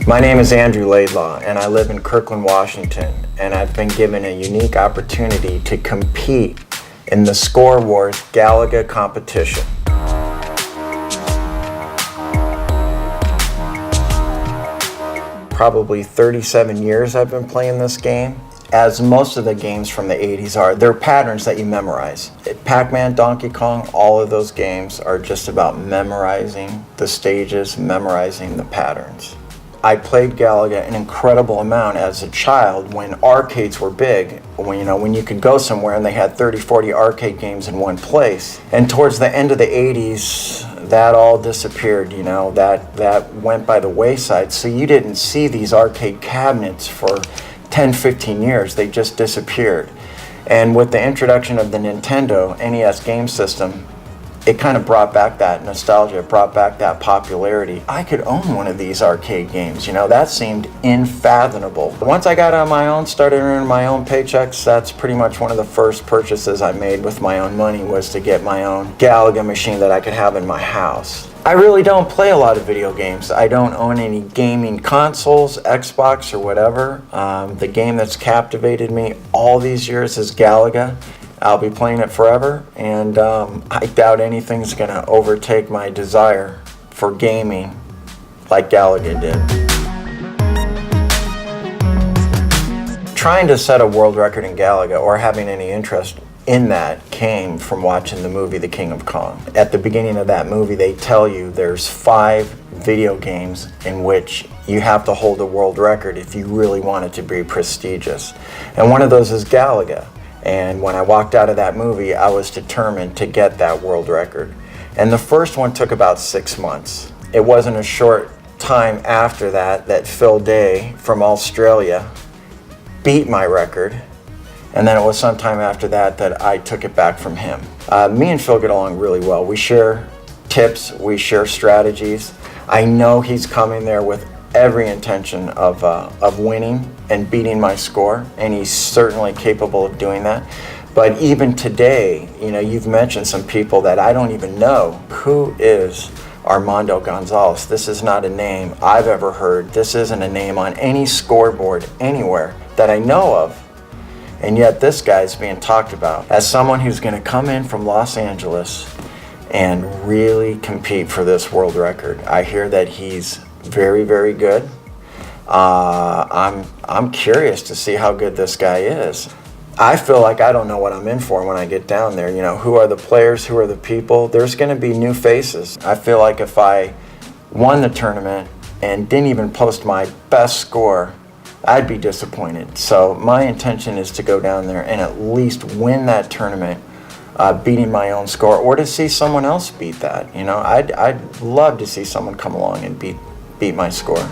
My name is Andrew Laidlaw, and I live in Kirkland, Washington, and I've been given a unique opportunity to compete in the Score Wars Galaga competition. Probably 37 years I've been playing this game. As most of the games from the 80s are, they're patterns that you memorize. Pac-Man, Donkey Kong, all of those games are just about memorizing the stages, memorizing the patterns. I played Galaga an incredible amount as a child when arcades were big, when you could go somewhere and they had 30, 40 arcade games in one place. And towards the end of the 80s, that all disappeared, that went by the wayside. So you didn't see these arcade cabinets for 10, 15 years. They just disappeared. And with the introduction of the Nintendo NES game system, it kind of brought back that nostalgia, brought back that popularity. I could own one of these arcade games, that seemed unfathomable. Once I got on my own, started earning my own paychecks, that's pretty much one of the first purchases I made with my own money, was to get my own Galaga machine that I could have in my house. I really don't play a lot of video games. I don't own any gaming consoles, Xbox or whatever. The game that's captivated me all these years is Galaga. I'll be playing it forever, and I doubt anything's going to overtake my desire for gaming like Galaga did. Trying to set a world record in Galaga, or having any interest in that, came from watching the movie The King of Kong. At the beginning of that movie, they tell you there's 5 video games in which you have to hold a world record if you really want it to be prestigious. And one of those is Galaga. And when I walked out of that movie, I was determined to get that world record. And the first one took about 6 months. It wasn't a short time after that Phil Day from Australia beat my record. And then it was sometime after that I took it back from him. Me and Phil get along really well. We share tips, we share strategies. I know he's coming there with every intention of winning and beating my score, and he's certainly capable of doing that. But even today, you've mentioned some people that I don't even know. Who is Armando Gonzalez? This is not a name I've ever heard. This isn't a name on any scoreboard anywhere that I know of. And yet this guy's being talked about as someone who's going to come in from Los Angeles and really compete for this world record. I hear that he's very, very good. I'm curious to see how good this guy is. I feel like I don't know what I'm in for when I get down there. Who are the players? Who are the people? There's going to be new faces. I feel like if I won the tournament and didn't even post my best score, I'd be disappointed. So my intention is to go down there and at least win that tournament, beating my own score, or to see someone else beat that. I'd love to see someone come along and beat my score.